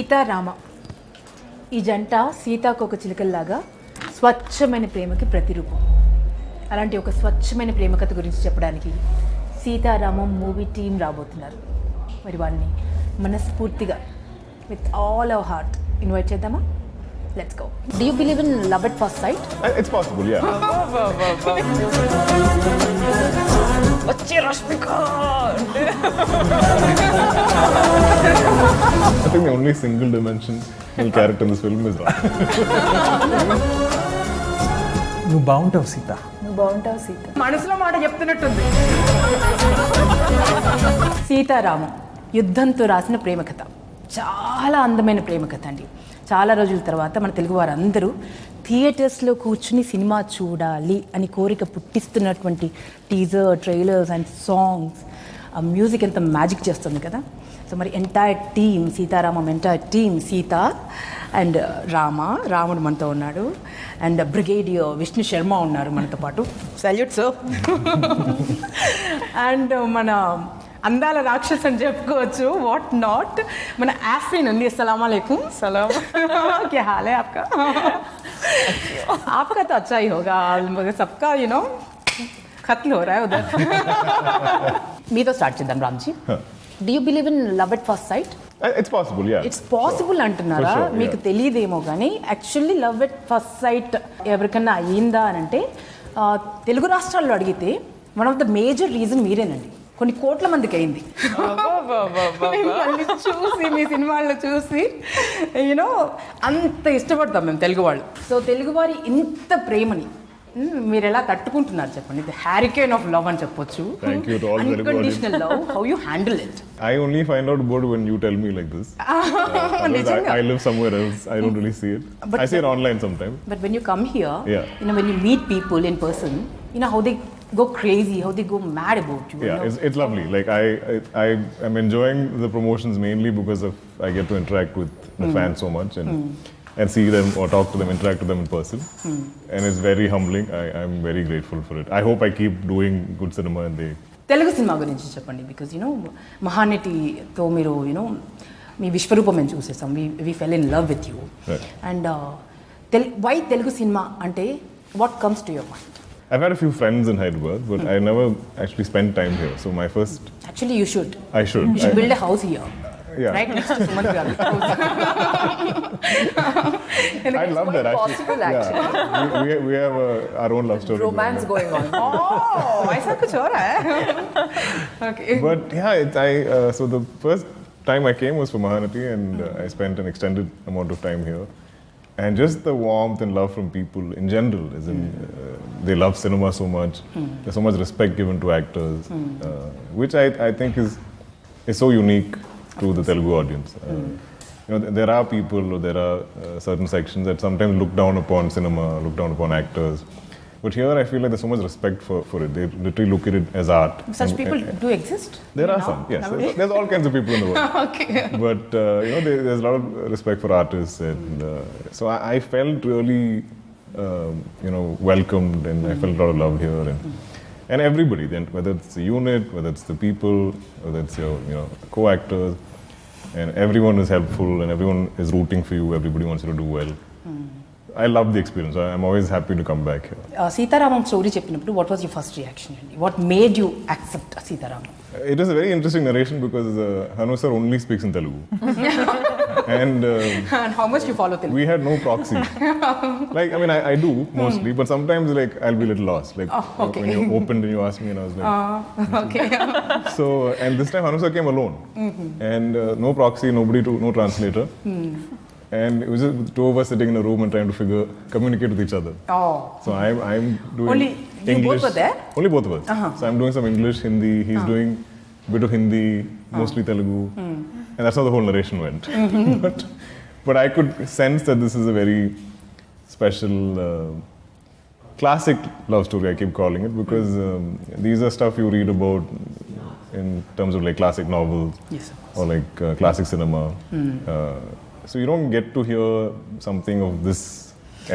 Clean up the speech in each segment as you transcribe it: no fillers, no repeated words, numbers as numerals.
సీతారామ ఈ జంట సీతాకోక చిలుకల్లాగా స్వచ్ఛమైన ప్రేమకి ప్రతిరూపం. అలాంటి ఒక స్వచ్ఛమైన ప్రేమ కథ గురించి చెప్పడానికి సీతారామం మూవీ టీం రాబోతున్నారు. మరి వాళ్ళని మనస్ఫూర్తిగా with all our heart invite చేద్దామా? Let's go. Do you believe in love at first sight? It's possible, yeah. వచ్చే Rashmika. I think the only single dimensional character in this film is Ram. నువ్వు బాగుంటావు సీత. నువ్వు బాగుంటావు సీత. మనసులో మాట చెప్తున్నట్టుంది. సీతారామం యుద్ధంతో రాసిన ప్రేమ కథ. చాలా అందమైన ప్రేమ కథ అండి. చాలా రోజుల తర్వాత మన తెలుగు వారందరూ థియేటర్స్లో కూర్చుని సినిమా చూడాలి అని కోరిక పుట్టిస్తున్నటువంటి టీజర్, ట్రైలర్స్ అండ్ సాంగ్స్, ఆ మ్యూజిక్ ఎంత మ్యాజిక్ చేస్తుంది కదా. సో మరి entire team, Sitaramam entire team, Sita and రాముడు మనతో ఉన్నాడు, అండ్ బ్రిగేడియర్ విష్ణు శర్మ ఉన్నారు మనతో పాటు. Salute sir. అండ్ మన అందాల రాక్షస్ అని చెప్పుకోవచ్చు, వాట్ నాట్, మన ఆఫ్రీన్ ఉంది. अस्सलाम वालेकुम. सलाम. क्या हाल है आपका? आपका तो अच्छा ही होगा, मगर सबका यू नो खत्म हो रहा है उधर. మీతో స్టార్ట్ చేద్దాం Ramji. Do you believe in love at first sight? It's possible, yeah. It's possible అంటున్నారా? For sure, మీకు తెలియదేమో కానీ actually love at first sight ఎవరికన్నా అయ్యిందా అని అంటే తెలుగు రాష్ట్రాల్లో అడిగితే one of the major reason మీరేనండి. కొన్ని కోట్ల మందికి అయింది. మిమ్మల్ని చూసి, మీ సినిమాల్లో చూసి యూనో అంత ఇష్టపడతాం మేము తెలుగు వాళ్ళు. సో తెలుగువారి ఇంత ప్రేమని మీరు ఎలా తట్టుకుంటున్నారు చెప్పండి? ది హ్యారికేన్ ఆఫ్ లవ్ అని చెప్పొచ్చు. Thank you to all Telugu unconditional love. How you handle it? I only find out about it when you tell me like this. I live somewhere else. I don't really see it. But I see it online sometimes. But when you come here, Yeah. you know, when you meet people in person, you know how they go crazy, how they go mad about you. Yeah, you know? it's lovely. Like I am enjoying the promotions mainly because of I get to interact with the fans so much and see them or talk to them, interact with them in person. And it's very humbling. I'm very grateful for it. I hope I keep doing good cinema and they... Telugu cinema గురించి చెప్పండి. Because you know మహానటితో మీరు you know మీ విశ్వరూపం మేము చూసేసాం. We fell in love with you. And why Telugu cinema అంటే what comes to your mind? I've had a few friends in Hyderabad, but I never actually spent time here. So my first... Actually, you should. I should. You should build a house here. Yeah. Right next to Suman Garu. I love that actually. Possible, actually. Yeah. We have our own love story. Romance going on. Oh, ऐसा कुछ हो रहा है. Okay. But yeah, so the first time I came was for Mahanati, and I spent an extended amount of time here. And just the warmth and love from people in general, as in they love cinema so much. There's so much respect given to actors, which I think is so unique to the Telugu audience. You know, there are people or there are certain sections that sometimes look down upon cinema, look down upon actors. But here I feel like there's so much respect for it. They literally look at it as art. Such people do exist? There are some, yes. There's all kinds of people in the world. Okay. But you know, there's a lot of respect for artists, and so I felt really, you know, welcomed, and I felt a lot of love here, and everybody. Then whether it's the unit, whether it's the people, whether it's your co-actors, and everyone is helpful, and everyone is rooting for you. Everybody wants you to do well. I love the experience. I'm always happy to come back here. Sitaramam story చెప్పినప్పుడు what was your first reaction? What made you accept Sitaramam? It is a very interesting narration because Hanu sir only speaks in Telugu. And how much you follow Telugu? we had no proxy. Like, I mean, I do mostly, but sometimes like I'll be a little lost. Like okay. when you opened and you asked me, and I was like, Okay. So, and this time Hanu sir came alone, and no proxy, no translator. And it was just two of us sitting in a room and trying to communicate with each other. Oh. So I'm doing Only you English. both were there? Only both of us. So I'm doing some English, Hindi. He's doing a bit of Hindi, mostly Telugu. And that's how the whole narration went. But I could sense that this is a very special, classic love story, I keep calling it, because these are stuff you read about in terms of like classic novels. Yes, of course. Or like classic cinema. So you don't get to hear something of this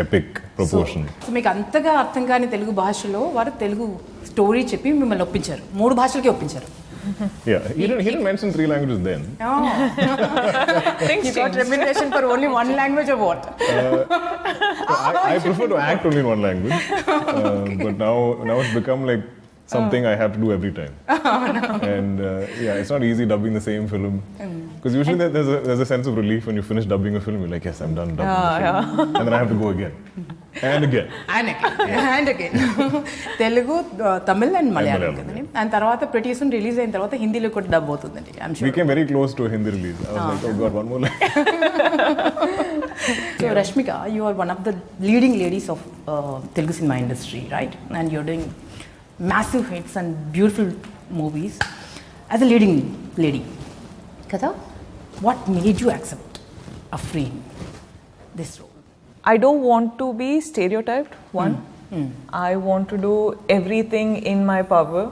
epic proportion. So మీకు అంతగా అర్థం కాని తెలుగు భాషలో వారు Telugu story చెప్పి మిమ్మల్ని ఒప్పించారు. 3 భాషలకి ఒప్పించారు. Yeah, he didn't mention 3 languages then. Things you got remuneration for only one language or what? I prefer to act only in one language, but now it's become like something I have to do every time. And it's not easy dubbing the same film, because usually there's a sense of relief when you finish dubbing a film. You're like, yes, I'm done dubbing the film, and then I have to go again and again and again. Telugu, Tamil and Malayalam kadani. And tarvata pretty soon release ayin tarvata Hindi lo kuda dub avutundandi. I'm sure. We came very close to a Hindi release. I was like, oh god, one more line. So Rashmika, you are one of the leading ladies of Telugu cinema industry, right? And you're doing massive hits and beautiful movies as a leading lady. Kada, what made you accept Afreen, this role? I don't want to be stereotyped, one. I want to do everything in my power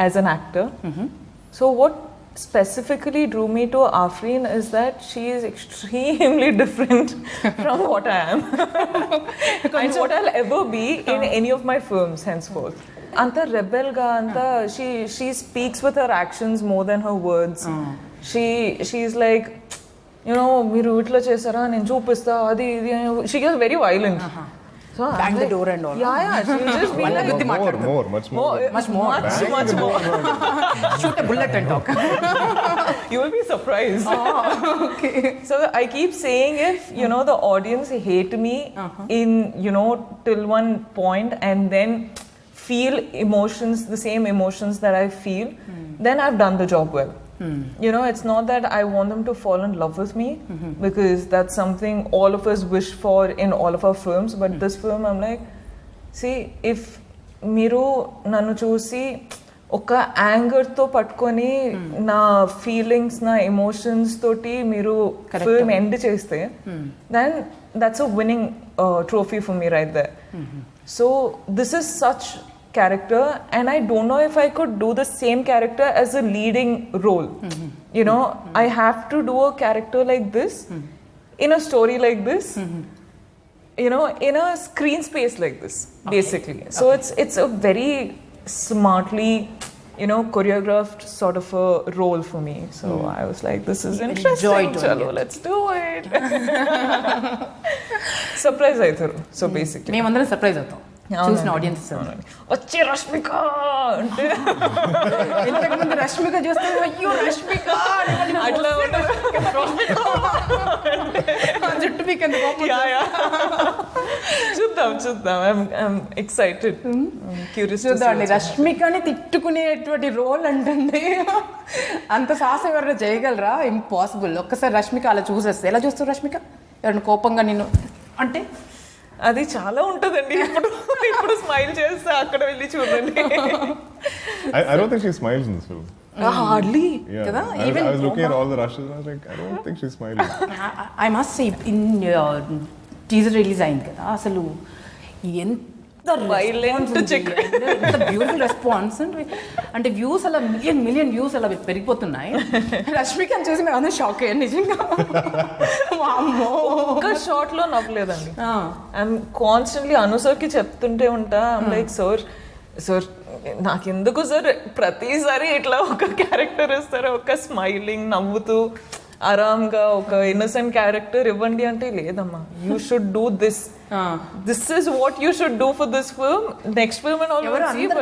as an actor. So what specifically drew me to Afreen is that she is extremely different from what I am and what I'll ever be in any of my films henceforth. Anta rebel ga, anta she speaks with her actions more than her words. She's like, you know, మీరు ఇట్లా చేస్తారా నేను చూపిస్తా అది ఇది. She gets very violent. So Bang the door and all. Yeah, she'll just be like Much more. much more. Shoot a bullet and talk. You will be surprised. Okay. So I keep saying, if you know the audience hate me in, you know, till one point and then feel emotions, the same emotions that I feel, then I've done the job well. You know, it's not that I want them to fall in love with me, because that's something all of us wish for in all of our films. But this film, I'm like, see, if మీరు నన్ను చూసి ఒక యాంగర్తో పట్టుకొని నా feelings నా emotions తోటి మీరు film end చేస్తే then that's a winning trophy for me right there. So this is such character, and I don't know if I could do the same character as a leading role. You know, I have to do a character like this in a story like this, you know, in a screen space like this, basically. So it's a very smartly, you know, choreographed sort of a role for me. So I was like, this is interesting. Chalo, let's do it. Surprise aitharu. So basically మేమందరం surprise అవుతాం చూసిన audience. వచ్చి రష్మిక అంటే ఇంతకుముందు రష్మిక చూస్తే అయ్యో రష్మిక అట్లా జుట్టు మీకు ఎంత చూద్దాం. I'm excited, curious. చూద్దామండి, రష్మికని తిట్టుకునేటువంటి రోల్ అంటుంది. అంత సాహసం ఎవరైనా చేయగలరా? ఇంపాసిబుల్. ఒక్కసారి రష్మిక అలా చూసేస్తే ఎలా చూస్తారు రష్మిక? ఎవరైనా కోపంగా నిన్ను అంటే అది చాలా ఉంటుందండి. ఇప్పుడు స్మైల్ చేస్తే అక్కడ వెళ్ళి చూడండి. I don't think she smiles in this film. Hardly. కదా. I was looking at all the rushes and I was like, I don't think she's smiling. I must say, in teaser release అయింది కదా, అసలు ఎంత beautiful response అంటే views అలా million views అలా పెరిగిపోతున్నాయి. రష్మికని చూసి మేము అందరూ షాక్ అయ్యాను నిజంగా. ఒక్క షాట్ లో నవ్వలేదండి. ఐఎమ్ కాన్స్టెంట్లీ అనుసర్కి చెప్తుంటే ఉంటా, లైక్ సార్ నాకెందుకు సార్ ప్రతిసారి ఇట్లా ఒక క్యారెక్టర్ ఇస్తారు, ఒక స్మైలింగ్ నవ్వుతూ ఆరామ్గా ఒక ఇన్నోసెంట్ క్యారెక్టర్ ఇవ్వండి అంటే, లేదమ్మా you should do this is what you should do for this film, next film and all.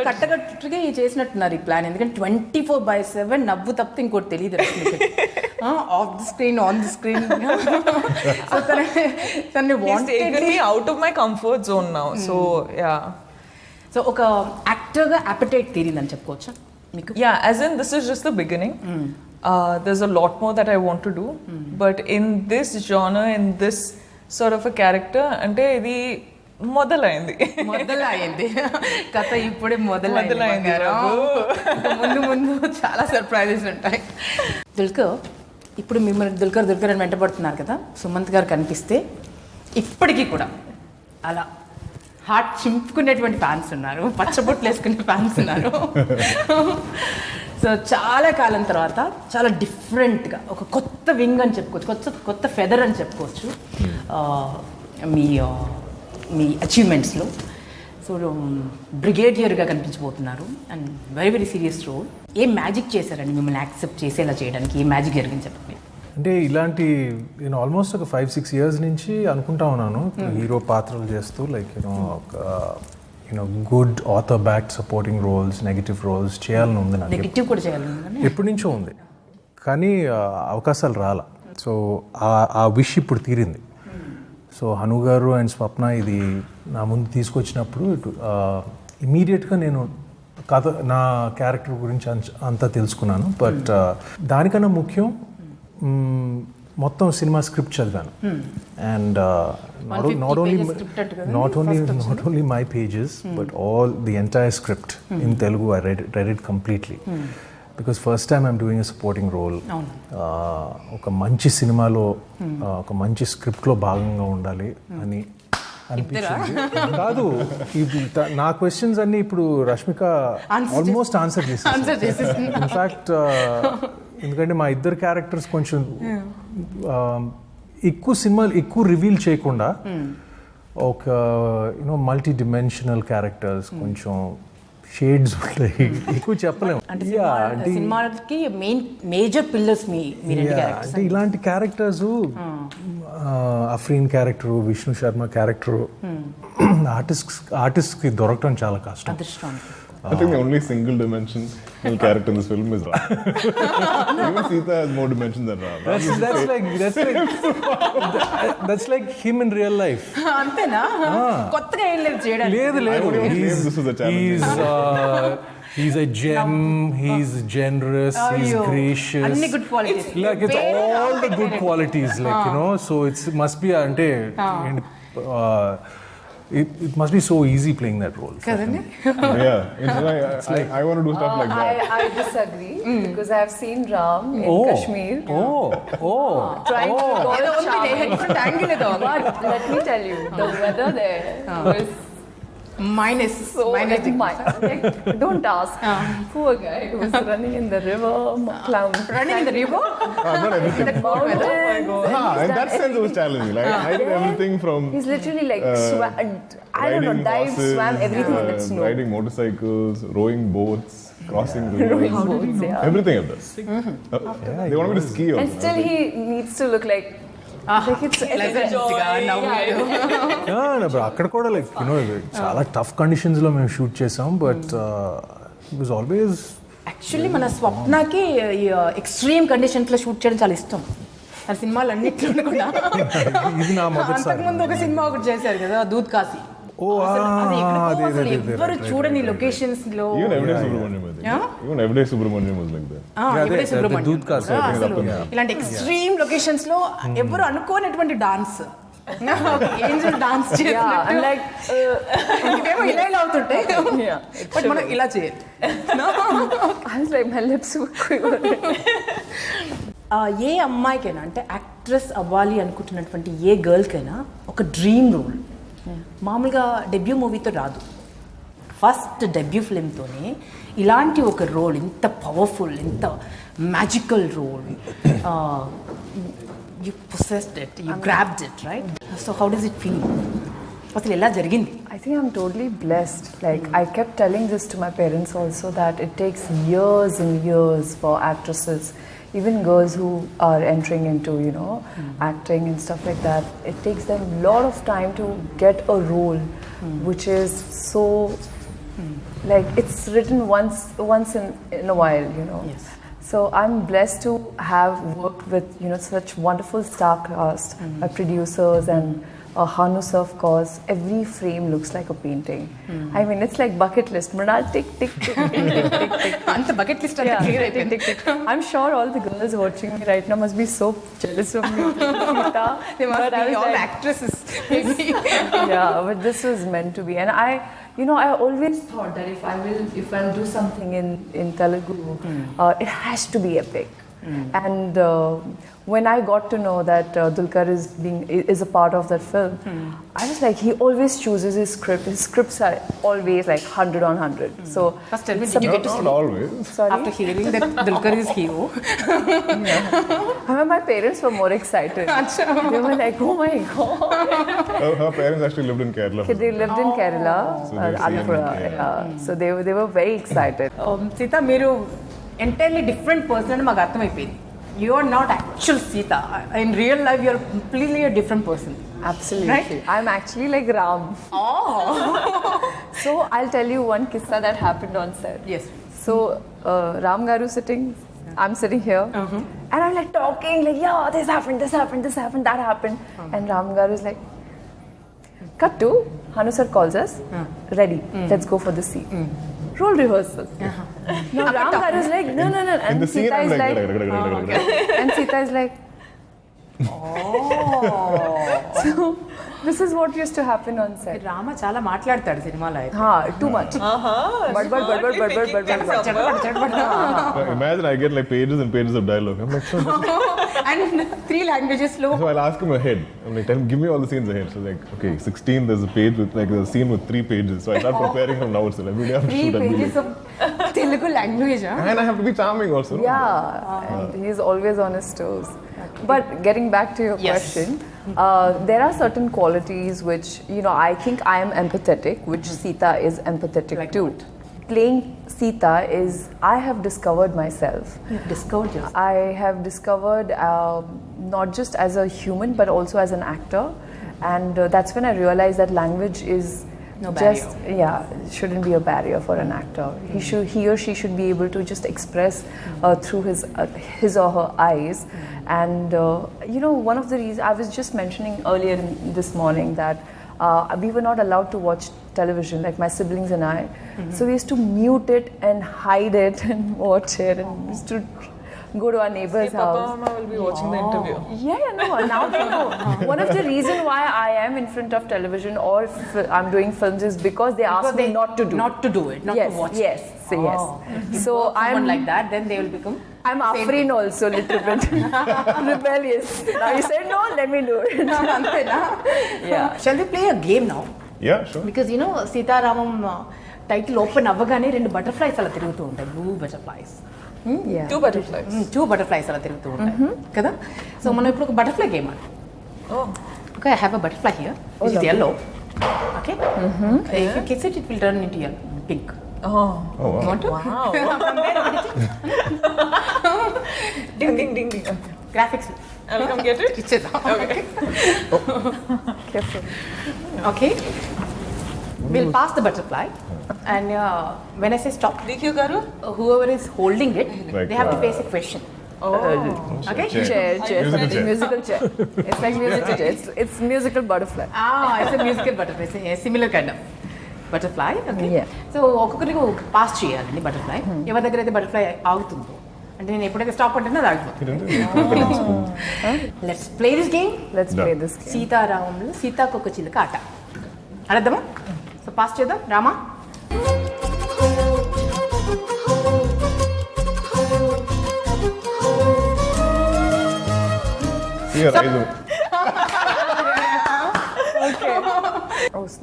కట్టకట్టుగా చేసినట్టున్నారు ఈ ప్లాన్. ఎందుకంటే 24/7 నవ్వు తప్పితే ఇంకోటి తెలియదు. Off the screen, on the screen. So తనని out of my comfort zone now. So yeah, so ఒక యాక్టర్గా అపెటైట్ తీరిందని చెప్పుకోవచ్చా మీకు? Yeah, as in this is just the beginning. There's a lot more that I want to do, but in this genre, in this sort of a character, ante idi మొదలైంది కథ ఇప్పుడే మొదలైంది. ముందు చాలా సర్ప్రైజెస్ ఉంటాయి. దుల్కర్ ఇప్పుడు మిమ్మల్ని దుల్కర్ అని వెంటబడుతున్నారు కదా. సుమంత్ గారు కనిపిస్తే ఇప్పటికీ కూడా అలా హార్ట్ చింపుకునేటువంటి ఫ్యాన్స్ ఉన్నారు, పచ్చబొట్లు వేసుకునే ఫ్యాన్స్ ఉన్నారు. సో చాలా కాలం తర్వాత చాలా డిఫరెంట్గా ఒక కొత్త వింగ్ అని చెప్పుకోవచ్చు, కొత్త ఫెదర్ అని చెప్పుకోవచ్చు మీ అచీవ్మెంట్స్లో. సో బ్రిగేడియర్గా కనిపించబోతున్నారు, and very very serious role. ఏ మ్యాజిక్ చేశారండి మిమ్మల్ని యాక్సెప్ట్ చేసేలా చేయడానికి? ఏ మ్యాజిక్ జరిగింది చెప్పండి. అంటే ఇలాంటి నేను ఆల్మోస్ట్ ఒక 5-6 years నుంచి అనుకుంటా ఉన్నాను హీరో పాత్రలు చేస్తూ లైక్ ఒక good author backed supporting roles, negative roles చేయాలని ఉంది నాకు. నెగిటివ్ కూడా చేయాలని ఎప్పటి నుంచో ఉంది, కానీ అవకాశాలు రాలా. సో ఆ విష్ ఇప్పుడు తీరింది. సో హను గారు అండ్ స్వప్న ఇది నా ముందు తీసుకొచ్చినప్పుడు ఇమీడియట్గా నేను కథ, నా క్యారెక్టర్ గురించి అంతా తెలుసుకున్నాను. బట్ దానికన్నా ముఖ్యం మొత్తం సినిమా స్క్రిప్ట్ చదివాను. And not only my pages but all the entire script in Telugu I read it completely. Because first time I'm doing a supporting role. ఒక మంచి సినిమాలో ఒక మంచి స్క్రిప్ట్లో భాగంగా ఉండాలి అని అనిపించింది. కాదు, నా క్వశ్చన్స్ అన్ని ఇప్పుడు రష్మిక ఆల్మోస్ట్ ఆన్సర్ చేసేసింది. ఇన్ఫ్యాక్ట్ ఎందుకంటే మా ఇద్దరు క్యారెక్టర్స్ కొంచెం ఎక్కువ రివీల్ చేయకుండా ఒక మల్టీ డిమెన్షనల్ క్యారెక్టర్స్, కొంచెం షేడ్స్ ఉంటాయి, ఎక్కువ చెప్పలేము. సినిమాకి మేజర్ పిల్లర్స్ అంటే ఇలాంటి characters Afreen character, Vishnu Sharma character ఆర్టిస్ట్కి దొరకడం చాలా కష్టం. I think the only single dimensional character in this film is Ram. Even Sita has more dimensions than Ram. That's like him in real life. అంతేనా? కొత్తగా ఏం లేదు చేయడానికి. లేదు. This is a challenge. He's a gem, he's generous, he's gracious. Anni good qualities. Like it's all the good qualities, like so it must be ante it must be so easy playing that role. Yeah, it's like I want to do stuff like that. I disagree because I have seen Ram in Kashmir. Trying to go charming. But let me tell you, the weather there was minus. Don't ask. Poor guy who was running in the river, running in the river. Not everything. in the mountains. In that sense, it was challenging. Like I did everything from. He's literally like I don't know, dived, swam, everything in that snow. Riding motorcycles, rowing boats, crossing Rowing rivers, boats, yeah. everything I've done. They want me to ski also. And still he needs to look like it's అక్కడ కూడా like చాలా tough కండిషన్స్లో మేము shoot చేసాం. But it was always actually మన స్వప్నకి extreme కండిషన్స్లో shoot చేయడం చాలా ఇష్టం. ఆ సినిమాలు అన్నింటిలో కూడా ఇది నా మొదటిసారి. అంతకుముందు ఒక సినిమా ఒకటి చేశారు కదా, దూద్ కాశీ. ఎవరు చూడని లొకేషన్స్ లో. Even Everyday Subramanyam was like that. Everyday Subramanyam. దూద్ కాశీ. ఇలాంటి ఎక్స్ట్రీమ్ లొకేషన్స్ లో ఎవరు అనుకోనటువంటి డాన్స్, ఏంజల్ డాన్స్ చేయాలి, లైక్ ఇవేమో ఇలా అవుతుంటాయి, బట్ మనం ఇలా చేయాలి. I was like my lips were quivering. ఏ అమ్మాయికైనా అంటే యాక్ట్రెస్ అవ్వాలి అనుకుంటున్నటువంటి ఏ గర్ల్కైనా ఒక డ్రీమ్ రోల్ మామూలుగా డెబ్యూ మూవీతో రాదు. ఫస్ట్ డెబ్యూ ఫిల్మ్తోనే ఇలాంటి ఒక రోల్, ఇంత పవర్ఫుల్, ఇంత magical role, you possessed it, you grabbed it, right? So how does it feel? అసలు ఎలా జరిగింది? I think I'm totally blessed. Like I kept telling this to my parents also, that it takes years and years for actresses, even girls who are entering into acting and stuff like that. It takes them a lot of time to get a role which is so like it's written once in a while, Yes. So I'm blessed to have worked with such wonderful star cast, my producers and Hanus, of course. Every frame looks like a painting. I mean, it's like bucket list. Mrinal, tick, tick, tick, tick, tick, tick, tick. అంత bucket list అంతా clear అయిపోయింది. Tick, tick, tick. I'm sure all the girls watching me right now must be so jealous of me. Sita. They must But I be was all like, actresses, maybe. yeah, but this was meant to be. And I always thought that if I'll do something in Telugu, it has to be epic. And when I got to know that Dulquer is a part of that film, I was like, he always chooses his script. His scripts are always like 100 on 100. So First tell me, did you get to Not see? always. Sorry. After hearing that Dulquer is hero. I mean, my parents were more excited. They were like, oh my god. Her parents actually lived in Kerala. They lived in Kerala, So they've seen Alapura. it, Yeah. So they were very excited. Sita, మీరు entirely different person అని మాకు అర్థమైపోయింది. You are not actual Sita. In real life you are completely a different person. Absolutely. Right? I'm actually like Ram. Oh. So I'll tell you one kissa that happened on set. Yes. So Ram Garu sitting, I'm sitting here, and I'm like talking like, yeah, this happened, that happened, and Ram Garu is like, cut to Hanu sir calls us, ready, let's go for the scene. Role rehearsal. Now Ram Garu is like, no, In and the scene, Sita I'm is like, like, and Sita is like, so this is what used to happen on set. Rama చాలా మాట్లాడతాడు సినిమాలో అయితే. Too much. But. Imagine I get like pages and pages of dialogue. I'm like, sure. And 3 languages లో. So I'll ask him ahead. I'm like, give me all the scenes ahead. So like, okay, 16, there's a page with like a scene with 3 pages. So I start preparing from now itself. Every day I have to 3 shoot and be pages like, of Telugu language. and I have to be charming also. No? Yeah, and he's always on his toes. But getting back to your Yes. question, there are certain qualities which, you know, I think I am empathetic, which Sita is empathetic Like too. what? Playing Sita is, I have discovered myself. You've discovered yourself. I have discovered not just as a human but also as an actor, and that's when I realized that language is No just barrier. shouldn't be a barrier for an actor. He or she should be able to just express through his or her eyes. And you know, one of the reasons I was just mentioning earlier this morning that we were not allowed to watch television, like my siblings and I. So we used to mute it and hide it and watch it, and we used to go to our neighbor's house. Papa Mama will be watching the interview. No, now they know. One of the reason why I am in front of television or I'm doing films is because they ask me not to do. Not to do it, not Yes, to watch yes, it. say yes. So I'm I'm like that, then they will become. I'm Afreen also little bit rebellious. Now you said no, let me do it. అంతేనా? Yeah. Shall we play a game now? Yeah, sure. Because you know, Sitaramam title open అవ్వగానే 2 butterflies అలా తిరుగుతూ ఉంటాయి. Blue butterflies. Yeah. 2 butterflies. 2 butterflies అలా తిరుగుతూ ఉంటాయి కదా. So మనం ఇప్పుడు ఒక బటర్ఫ్లై గేమ్ ఆడు. Oh. Okay, I have a butterfly here, which is yellow. Okay. If you kiss it, it will turn into yellow, pink. Oh. Oh, wow. You want to? Wow. From there, Ding ding ding ding. graphics. I'll come get it. ఇచ్చేద్దాం. Okay. Careful. Okay. We'll pass the butterfly, and when I say stop, Dikhiyo Garu. whoever is holding it, Like, they have to face a question. Okay. Chair. Chair. Musical chair. Musical chair. It's like musical chair. It's musical butterfly. It's a musical butterfly. It's a similar kind of butterfly. Okay. Yeah. So ఒక్కొక్కరికి pass చేయాలండి butterfly. ఎవరి దగ్గర అయితే butterfly ఆగుతుందో అంటే నేను ఎప్పుడైతే stop అంటేనే అది ఆగిపోతుంది. Let's play this game. Let's play this game. సీతారామంలో సీతాకొక చిలుక ఆట ఆడద్దామా? సో పాస్ చేద్దాం. Rama, Here, I do.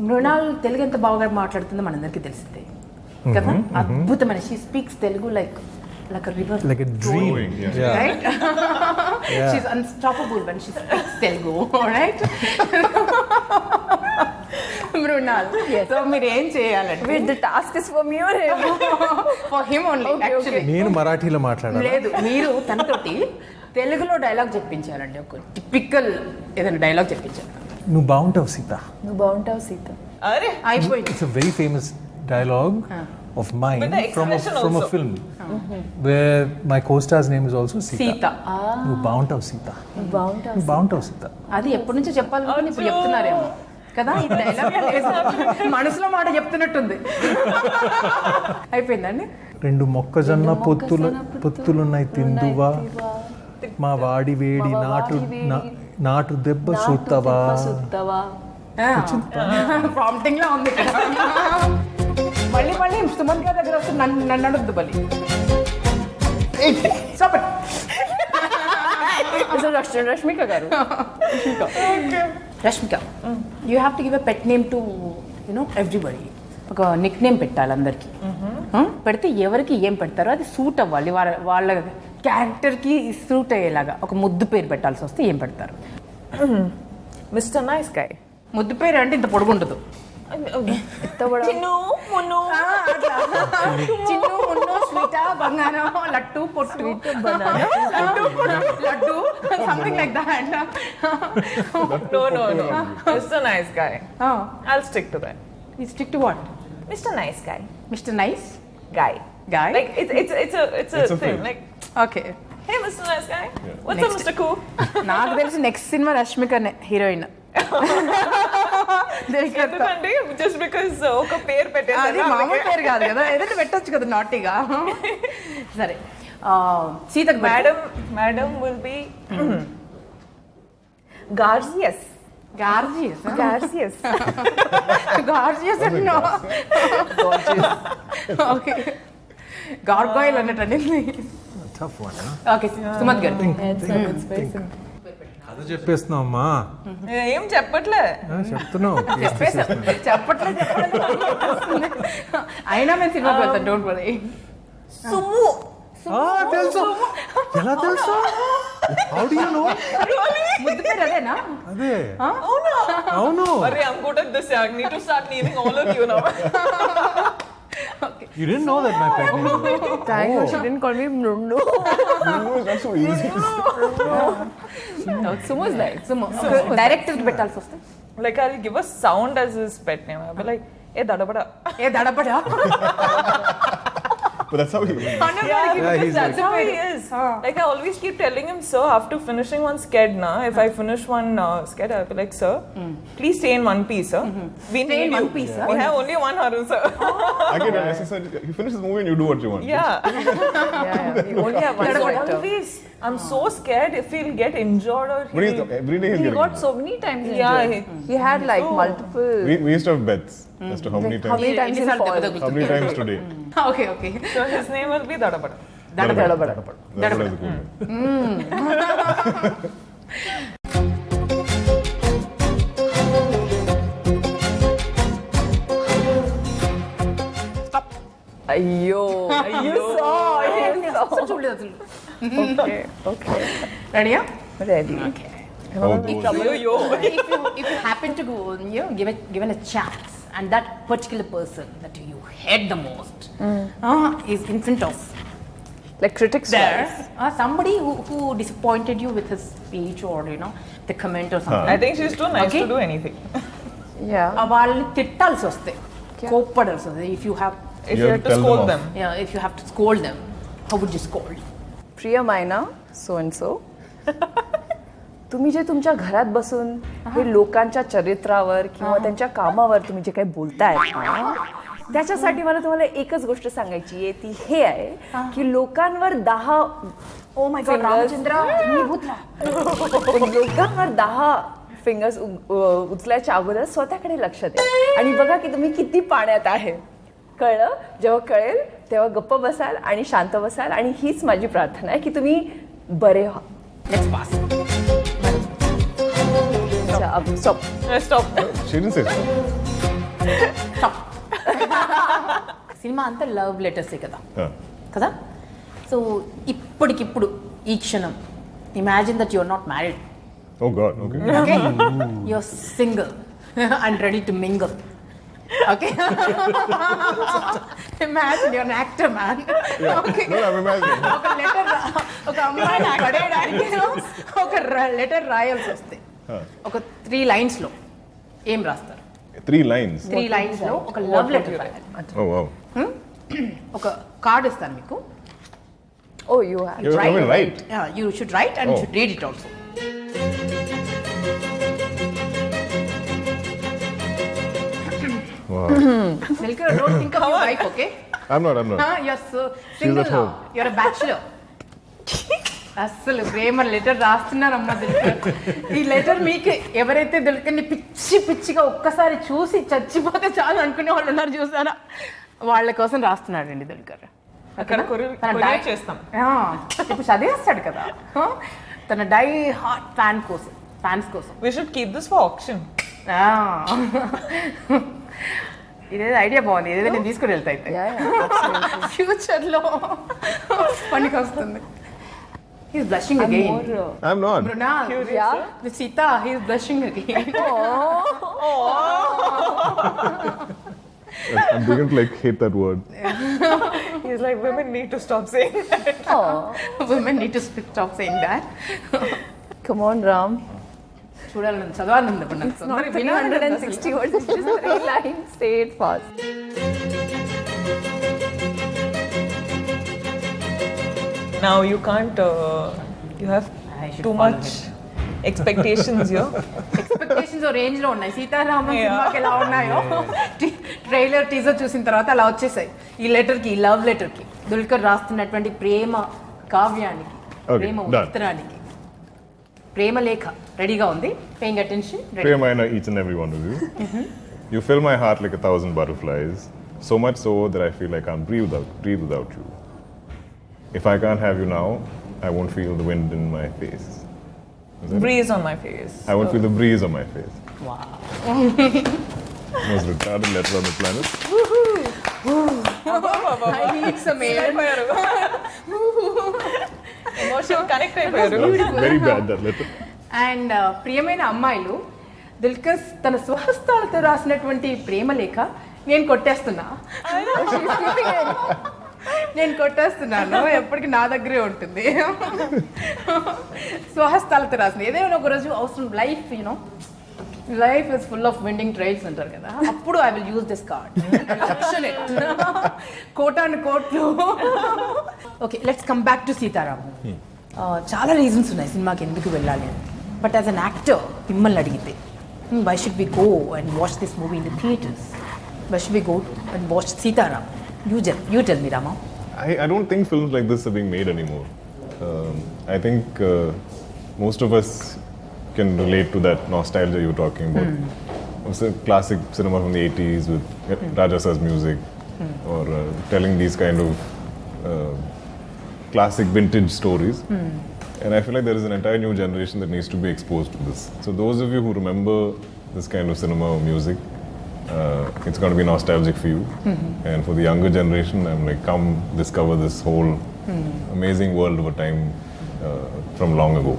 Mrunal Telugu ఎంత బాగా మాట్లాడుతుందో మనందరికీ తెలిసిందే కదా. అద్భుతమైన she speaks Telugu like a river, Like a dream. Flowing, yeah. Yeah. right? She's unstoppable when she speaks Telugu, right? Mrunal, so మీరు ఏం చేయాలంటే Wait, the task is for me or him? For him only actually. నేను మరాఠీలో మాట్లాడాను. లేదు, మీరు తనతోటి తెలుగులో dialogue చెప్పించారండి. ఒక typical ఏదైనా డైలాగ్ చెప్పించారు. నువ్వు బాగుంటావు సీత. నువ్వు బాగుంటావు సీత. Are. అయిపోయింది. It's a very famous dialogue of mine With the from expression a also. film where my co-star's name is also Sita. Sita. నువ్వు బాగుంటావు సీత. నువ్వు బాగుంటావు. నువ్వు బాగుంటావు సీత. అది ఎప్పటి నుంచో చెప్పాలనుకుని ఇప్పుడు చెప్తున్నారేమో కదా. ఈ డైలాగ్ మనసులో మాట చెప్తున్నట్టుంది. అయిపోయిందండి. 2 మొక్కజొన్న పొత్తులున్నాయి తిందువా, మా వాడి వేడి నాటు దెబ్బ సుత్తవా. ప్రాంప్టింగ్ లా ఉంది ఇక్కడ. మళ్ళీ సుమన్ గారి దగ్గర వస్తే నన్ను అడొద్దు బలి. Stop it. రష్మిక గారు. Rashmika, you have to give a pet name to everybody. ఒక నిక్ నేమ్ పెట్టాలి అందరికి. పెడితే ఎవరికి ఏం పెడతారో అది సూట్ అవ్వాలి, వాళ్ళ క్యారెక్టర్కి సూట్ అయ్యేలాగా. ఒక ముద్దు పేరు పెట్టాల్సి వస్తే ఏం పెడతారు? Mr. Nice Guy. ముద్దు పేరు అంటే ఇంత పొడుగుండదు. Chinnu, Munnu. చిన్ను మున్నో స్వీటా బంగారం లడ్డు పొట్టు లడ్డు పొట్టు laddu something like that. No. Mr. Nice Guy. I'll stick to that. You stick to what? Mr. Nice Guy. Mr. Nice Guy. Like it's a a thing. phrase. Like, okay. hey, Mr. Nice Guy. What's up, Mr. Cool? నాకు తెలిసి next cinema రష్మికనే heroine. ఎందుకంటే just because ఒక పేరు అది పెట్టేసారు. మామూలు పేరు కాదు కదా, ఏదైనా పెట్టొచ్చు కదా నాటిగా. సరే సీతకు Madam will be Garcias. Gorgeous Garcias. Gorgeous అన్నో. ఓకే గార్గాయిల్ అన్నట్టండి. Tough one, huh? Okay Sumat గారు. అది చెప్పేస్తున్నావు అమ్మా. ఏం చెప్పట్లే. చెప్తున్నావు. చెప్పట్లేదు అయినా మేము సినిమాకి వెళ్తాం, డోంట్ వరీ. సుమ్ము. తెలుసు. ఎలా తెలుసు? How do you know? ముద్దు పేరు అదేనా? అదే. అవును. Arre, I'm good at this. I need to start naming all of you now. You didn't know that, my pet name. Thank you. She didn't call me Mrundu. No, it's not so easy. Sumo is nice. Sumo director పెట్టాల్సి వస్తే Like, I'll give a sound as his pet name. I'll be like, hey, dadabada. ఏ దడపడా. But that's how he is. He's That's how he is. Like, I always keep telling him, sir, after finishing one sked, if I finish one sked, I'll be like, sir, please stay in one piece, sir. We Stay need in you. one piece, sir? We have only one hurl, sir. I get unnecessary. You finish the movie and you do what you want. Yeah. We only have one actor. Always. I'm so scared if he'll get injured or But every day he's He getting got injured. so many times Yeah, injured. He had like multiple. We used to have bets as to how many How times. many times he'll fall? How many times today? Okay okay. So his name will be Dadabada. Dadabada is a cool name. Ayyo. You saw. అసలు చూడలేదు అసలు. Okay. రెడీయా? Ready. Oh, If you happen to go, given a chance, and that particular person that you hate the most is in front of Like critics. there, somebody who disappointed you with his speech or the comment or something. I think she's too nice Okay. to do anything. Yeah. వాళ్ళని తిట్టాల్సి వస్తే, కోప్పడాల్సి వస్తే, if you have If you have to tell them scold off. them. if you have to scold them, how would you scold? प्रिय मायना so and so, तुम्ही जे तुमच्या घरात बसून हे लोकांच्या चरित्रावर किंवा त्यांच्या कामावर तुम्ही जे काही बोलताय त्याच्यासाठी मला तुम्हाला एकच गोष्ट सांगायची आहे, ती हे आहे की लोकांवर 10 Oh my God, रामचंद्र मी भूतला. लोकांवर 10 फिंगर्स उचलायच्या अगोदर स्वतःकडे लक्ष द्या आणि बघा की तुम्ही किती पाण्यात आहे. कळलं? जेव्हा कळेल तेव्हा गप्प बसाल आणि शांत बसाल, आणि हीच माझी प्रार्थना आहे की तुम्ही बरे व्हा. Let's pass. Stop. Stop. She didn't say so. Cinema అంతా లవ్ లెటర్సే కదా Huh. కదా. సో ఇప్పటికిప్పుడు ఈ క్షణం imagine that you're not married, Oh God. Okay. okay? You're single and ready to mingle. Okay? Imagine you're an actor, man. Okay. No, I'm imagining. ఒక letter ఒక అమ్మాయిని పడేయడానికి ఒక లెటర్ రాయాల్సి వస్తే ఒక 3 lines లో ఏం రాస్తారు? 3 lines. 3 lines లో ఒక లవ్ లెటర్ రాయాలి. Oh wow. ఒక కార్డ్ ఇస్తాను మీకు. Oh, you have. You will write. Yeah, you should write and you Oh. should read it also. Wow. Milka, don't think of your wife, okay? I'm not. You're so She's single at now. home. You're a bachelor. అస్సలు ప్రేమ letter రాస్తున్నారమ్మా Dulquer. ఈ letter మీకు ఎవరైతే దిల్కర్ని పిచ్చి పిచ్చిగా ఒక్కసారి చూసి చచ్చిపోతే చాలు అనుకునే వాళ్ళు ఉన్నారు చూసారా, వాళ్ళ కోసం రాస్తున్నాడండి దిల్కర్. అక్కడ కొరియర్ చేస్తాం. ఇప్పుడు చదివేస్తాడు కదా తన డై హార్ట్ ఫ్యాన్స్ కోసం. We should keep this for auction. ఇదేదో ఐడియా బాగుంది, ఇదేదో నేను తీసుకుని వెళ్తా అయితే ఫ్యూచర్లో పనికి వస్తుంది. He's blushing again. I'm not. Brunal, Yeah. With Sita, he's blushing again. I'm beginning to hate that word. He's like, women need to stop saying that. Oh, women need to stop saying that. come on, Ram. చూడాలని చదవాలని It's not 360 words, it's just 3 lines. Say it fast. Now you can't, you have I should too follow much expectations here. Expectations range లో ఉన్నాయి. సీతారామం సినిమాకి ఎలా ఉన్నాయో trailer teaser చూసిన తర్వాత అలా వచ్చేసాయి. ఈ లెటర్కి, ఈ లవ్ లెటర్కి, దుల్కర్ రాస్తున్నటువంటి ప్రేమ కావ్యానికి, ప్రేమ ఉత్తరానికి, ప్రేమ లేఖ రెడీగా ఉంది. Paying attention. Priyamaina, each and every one of you. You fill my heart like 1,000 butterflies, so much so that I feel I can't breathe without you. If I can't have you now, I won't feel the wind in my face. Is it? Breeze on my face. I won't feel the breeze on my face. Wow. Most retarded letter on the planet. I need some air. Emotion connect అయిపోయారు. Very bad, that letter. And ప్రియమైన అమ్మాయిలు, దుల్కర్ తన స్వహస్తాలతో రాసినటువంటి ప్రేమ లేఖ నేను కొట్టేస్తున్నా. నేను కొట్టేస్తున్నాను, ఎప్పటికీ నా దగ్గరే ఉంటుంది. స్వహస్తాలతో రాసిన ఏదైనా ఒక రోజు అవసరం. Life is full of winding trails అంటారు కదా, అప్పుడు I will use this card. కోటాను కోట్లు. Okay, let's come back to Sita Ramam. చాలా రీజన్స్ ఉన్నాయి సినిమాకి ఎందుకు వెళ్ళాలి అని. బట్ యాజ్ అన్ యాక్టర్ మిమ్మల్ని అడిగితే, why should we go and watch this movie in the theatres? Why should we go and watch Sita Ramam? You tell me, Rama. I don't think films like this are being made anymore. I think most of us can relate to that nostalgia you were talking about. It's a classic cinema from the 80s with Raja Sir's music, or telling these kind of classic vintage stories. And I feel like there is an entire new generation that needs to be exposed to this. So those of you who remember this kind of cinema or music, it's going to be nostalgic for you. And for the younger generation, I'm like, come discover this whole amazing world of a time from long ago.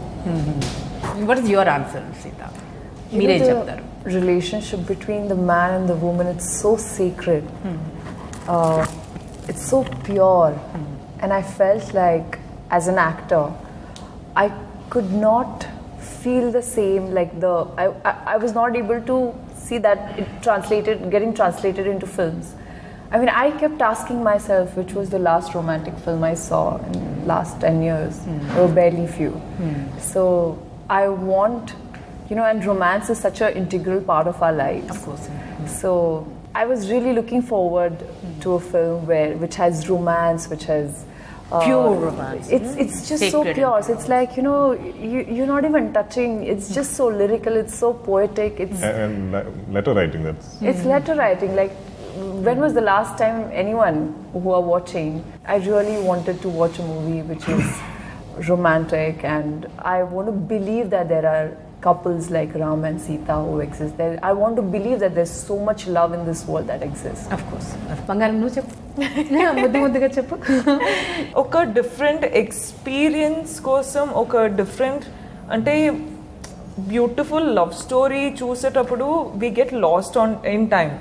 What is your answer, Sita? మీరే చెప్తారు. Relationship between the man and the woman, it's so sacred. It's so pure. And I felt like, as an actor, I could not feel the same, like I was not able to see that getting translated into films. I mean, I kept asking myself, which was the last romantic film I saw in the last 10 years? There were barely few. So I want, and romance is such an integral part of our lives. Of course. So I was really looking forward to a film which has romance, which has pure romance. It's just so Sacred pure. So it's like, you're not even touching. It's just so lyrical. It's so poetic. And letter writing, It's letter writing. Like, when was the last time anyone who are watching, I really wanted to watch a movie which is romantic, and I want to believe that there are couples like Ram and Sita who exist. I want to believe that there's so much love in this world that exists. Of course. బంగారం నువ్వు చెప్పు. ముద్దుగా చెప్పు. ఒక different experience కోసం, ఒక different అంటే beautiful love story చూసేటప్పుడు we get lost in time.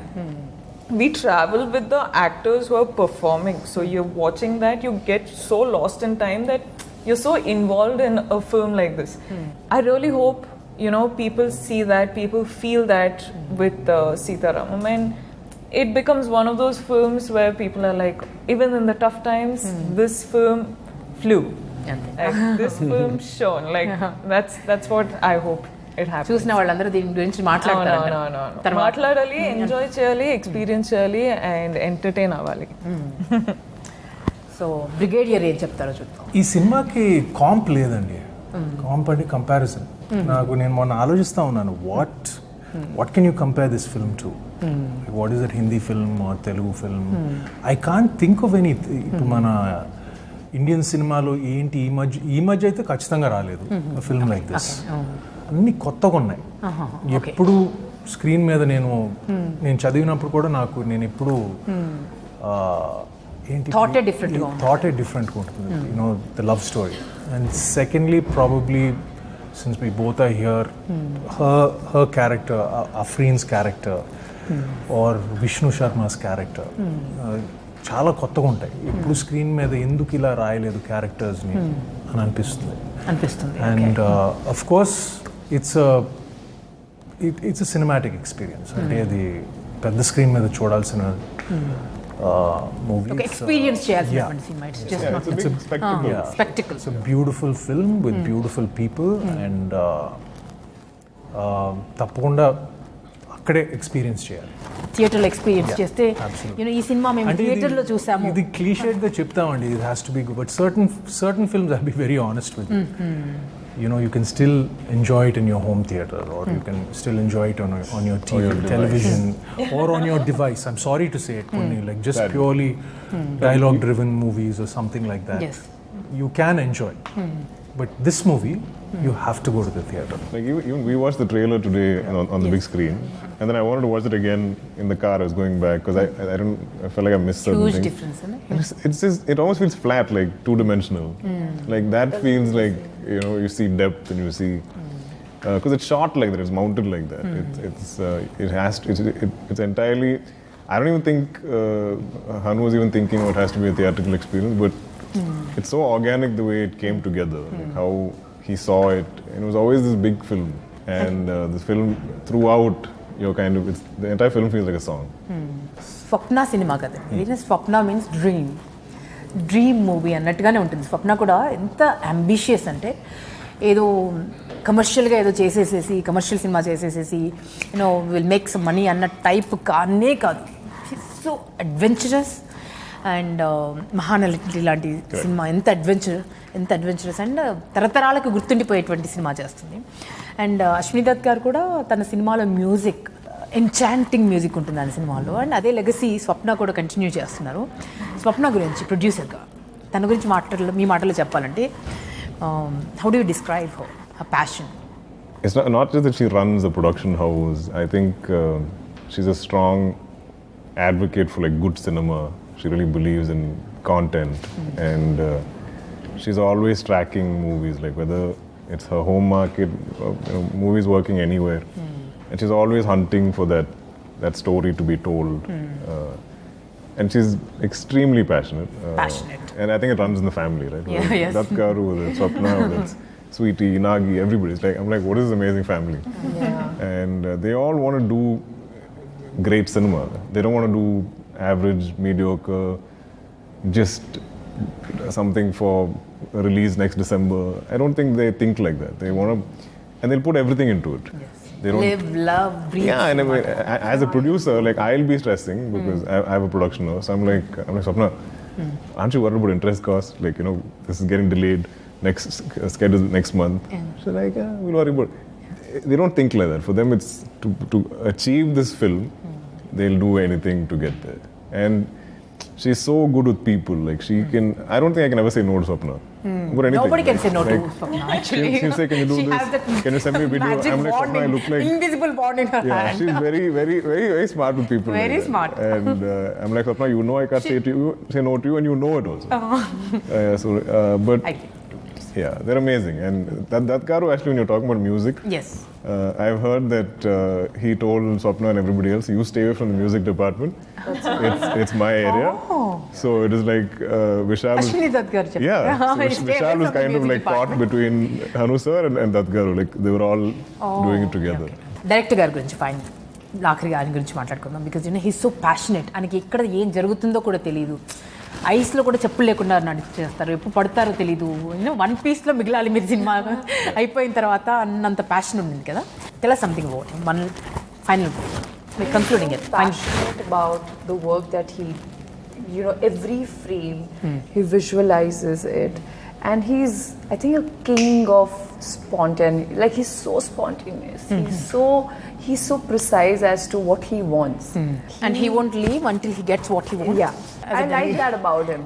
We travel with the actors who are performing. So you're watching that, you get so lost in time that you're so involved in a film like this. I really hope, people see that, people feel that with SitaRamam, and it becomes one of those films where people are like, even in the tough times, this film flew. Like, this film shone. Like, that's what I hope it happens. చూసిన వాళ్ళందరూ దీని గురించి మాట్లాడతారు. మాట్లాడాలి, enjoy చేయాలి, experience చేయాలి, and entertain అవ్వాలి. So brigadier ఏం చెప్తారో చూద్దాం. ఈ సినిమాకి కాంప్ లేదండి. కాంప్ అంటే కంపారిజన్. నేను మొన్న ఆలోచిస్తూ ఉన్నాను, what can you compare this film to? What is that Hindi film or Telugu film? I can't think of any. ఇప్పుడు మన ఇండియన్ సినిమాలో ఏంటి ఈ మధ్య అయితే ఖచ్చితంగా రాలేదు ఫిల్మ్ లైక్ దిస్. అన్ని కొత్తగా ఉన్నాయి. ఎప్పుడు స్క్రీన్ మీద నేను చదివినప్పుడు కూడా నేను ఎప్పుడు థాటే డిఫరెంట్గా ఉంటుంది. The love story. And secondly probably, since we both are here, her character, Afreen's character, or Vishnu Sharma's character, చాలా కొత్తగా ఉంటాయి. ఇప్పుడు స్క్రీన్ మీద ఎందుకు ఇలా రాయలేదు క్యారెక్టర్స్ని అని అనిపిస్తుంది. And of course it's a cinematic experience. అంటే అది పెద్ద స్క్రీన్ మీద చూడాల్సిన మూవీ. ఎక్స్పీరియన్స్ చేయాల్సినటువంటి cinema. It's a big spectacle. Spectacle. It's a beautiful film with beautiful people and తప్పకుండా అక్కడే ఎక్స్పీరియన్స్ చేయాలి. థియేటర్లో ఎక్స్పీరియన్స్ చేస్తే ఈ సినిమా మేము థియేటర్లో చూసాము. ఇది క్లీషేడ్గా చెప్తామండి, it has to be good, but certain films I'll be very honest with you. You know, you can still enjoy it in your home theater, or you can still enjoy it on your TV, television, or on your device. I'm sorry to say it, like just purely dialogue-driven movies or something like that. Yes. You can enjoy, but this movie, you have to go to the theater. Like even we watched the trailer today on the big screen, and then I wanted to watch it again in the car. I was going back because I felt like I missed certain Huge things. difference, isn't it? It's just, it almost feels flat, like two-dimensional. Like that feels like, you know, you see depth and you see because it's shot like that, it's mounted like that. It's entirely. I don't even think Hanu was even thinking it has to be a theatrical experience, but it's so organic the way it came together, like how he saw it. And it was always this big film, and this film throughout, you're kind of, the entire film feels like a song. Swapna cinema కదా. స్వప్న means dream movie అన్నట్టుగానే ఉంటుంది. స్వప్న కూడా ఎంత ambitious అంటే ఏదో కమర్షియల్గా ఏదో చేసేసేసి కమర్షియల్ సినిమా చేసేసేసి you know will make some money అన్న టైప్ కానే కాదు. సో అడ్వెంచరస్ అండ్ మహానటి లాంటి సినిమా ఎంత అడ్వెంచరస్ అండ్ తరతరాలకు గుర్తుండిపోయేటువంటి సినిమా చేస్తుంది. అండ్ అశ్విని దత్ గారు కూడా తన సినిమాలో మ్యూజిక్ ఎన్చాంటింగ్ మ్యూజిక్ ఉంటుంది ఆ సినిమాలో, అండ్ అదే లెగసీ స్వప్న కూడా కంటిన్యూ చేస్తున్నారు. స్వప్న గురించి ప్రొడ్యూసర్గా తన గురించి మీ మాటలో చెప్పాలంటే how do you describe her passion? It's not just that she runs the production house. I think she's a strong advocate for like good cinema. She really believes in content, and she's always tracking movies, like whether it's her home market, movies working anywhere, and she's always hunting for that story to be told. And she's extremely passionate. And I think it runs in the family, right? Yeah, yes. That Garu, that's Swapna, that's Sweetie, Nagi, everybody. It's like, I'm like, what is this amazing family? Yeah. And they all want to do great cinema. They don't want to do average, mediocre, just something for release next December. I don't think they think like that. They want to, and they'll put everything into it. Yes. They don't, Live, love, breathe. yeah, and I mean, as a producer, like I'll be stressing because I have a production house. So I'm like Swapna, aren't you worried about interest costs? Like, you know, this is getting delayed. Next schedule next month. So like, we'll worry about. They don't think like that. For them, it's to achieve this film, they'll do anything to get there. And she's so good with people. Like she can. I don't think I can ever say no to Swapna. But anything. Nobody can say no to like, Swapna. Actually, she'll say, "Can you do she this? has that Can you send me a video?" magic I'm like, bond Swapna, I look like invisible bond in her yeah. hand. She's very, very, very, very smart with people. Very like that. smart. And I'm like, Swapna, you know I can't say no to you, and you know it also. But. Yeah, they're amazing. And that Garu, actually, when you're talking about music, Yes. I've heard that he told Swapna and everybody else, you stay away from the music department. It's my area. So it is like Vishal. Ashwini Dutt garu chepparu. Yeah, so Vishal was kind of like caught between Hanu sir and Dutt Garu. Like they were all doing it together. Director గారి గురించి fine ఆఖరిగా ఆయన గురించి మాట్లాడుకుందాం. Because you know he so passionate. ఆయనకి ఎక్కడ ఏం జరుగుతుందో కూడా తెలియదు. ఐస్లో కూడా చెప్పులు లేకుండా నడిచేస్తారు, ఎప్పుడు పడతారో తెలీదు. యూనో 1 pieceలో మిగిలాలి మీరు సినిమా అయిపోయిన తర్వాత అన్నంత ప్యాషన్ ఉంది కదా. Tell us something about him. One final, like concluding it. Passionate about the work that he, you know, every frame he visualizes it, and he's, I think, a king of spontaneity. Like he's so spontaneous. He's so precise as to what he wants. And he won't leave until he gets what he wants. Yeah, I like that about him.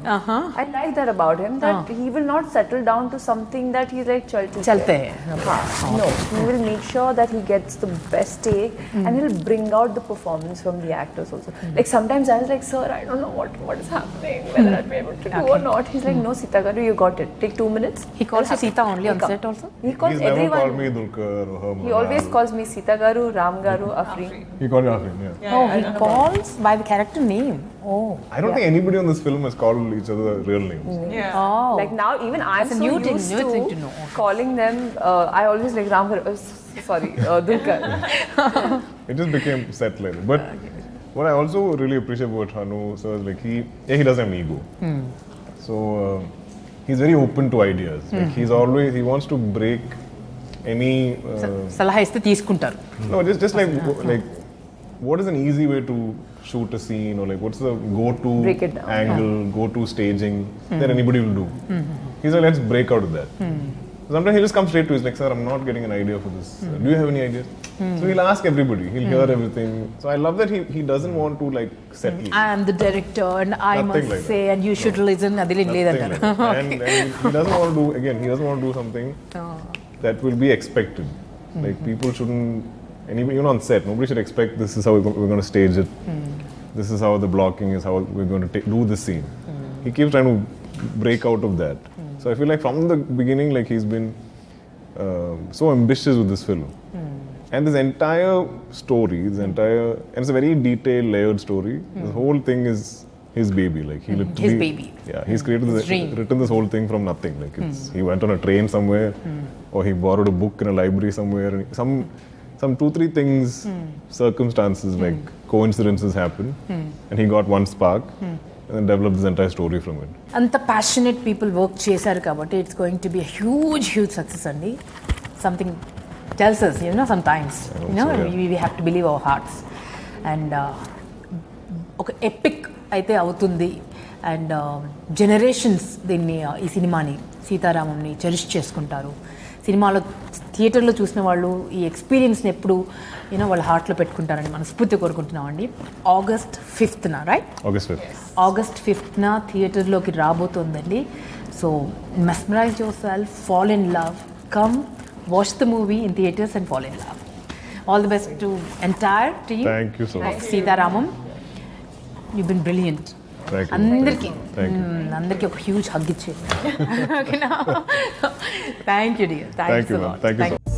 I like that about him, that he will not settle down to something that he's like Chalte hai. No, he will make sure that he gets the best take, and he'll bring out the performance from the actors also. Like sometimes I was like, sir, I don't know what is happening, whether I'll be able to do or not. He's like, no, Sita Garu, you got it. Take 2 minutes. He calls you Sita only on set also? He calls He's never everyone. called me Dulkar or Herman. He always calls me Sita Garu, Ram Garu, Afri. He called me Afrin, yeah. Oh, he calls by the character name. Oh. I don't think anybody on this film has called each other real names. Yeah. Oh. Like now, even I'm That's a so new thing, used new thing to know. calling them. I always like Ram Garu. Sorry, Dulkar. It just became set like that. But what I also really appreciate about Hanu sir is like he doesn't have an ego. So he's very open to ideas. Like he wants to break any. సలహా ఇస్తే తీసుకుంటారు. No, just like what is an easy way to shoot a scene, or like what's the go-to Break it down. angle, go-to staging that anybody will do. He's like, let's break out of that. Sometimes he'll just come straight to us like, sir, I'm not getting an idea for this. Do you have any ideas? So he'll ask everybody. He'll hear everything. So I love that he doesn't want to like settle. I am the director and I Nothing must like say and you should listen. అది Nothing లేదంటారు. like that. And he doesn't want to do, again, he doesn't want to do something that will be expected. Like people shouldn't, anybody, even on set, nobody should expect this is how we're going to stage it. This is how the blocking is, how we're going to do this scene. He keeps trying to break out of that. So I feel like from the beginning, like he's been so ambitious with this film. And this entire story, and it's a very detailed, layered story. The whole thing is his baby. Like he literally, His baby. Yeah, he's created dream. written this whole thing from nothing. Like he went on a train somewhere, or he borrowed a book in a library somewhere. And some 2-3 things, circumstances, like coincidences happen, and he got one spark, and then developed this entire story from it. అంత passionate people work చేశారు కాబట్టి it's going to be huge success అండి. Something tells us, some times, we have to believe our hearts. And ఒక epic అయితే అవుతుంది. And generations దీన్ని ఈ సినిమాని సీతారామంని చెరిష్ చేసుకుంటారు. సినిమాలో థియేటర్లో చూసిన వాళ్ళు ఈ ఎక్స్పీరియన్స్ని ఎప్పుడు వాళ్ళ హార్ట్లో పెట్టుకుంటారని మనస్ఫూర్తి కోరుకుంటున్నామండి. August 5th, right? August 5th థియేటర్లోకి రాబోతోందండి. So mesmerize yourself, fall in love, come watch the movie in theaters and fall in love. All the best to entire team. Thank you so much. SitaRamam, you've been brilliant. Thank you. అందరికి ఒక huge hug ఇచ్చేయండి. Thank you, dear. Thanks a lot. Thank you so much.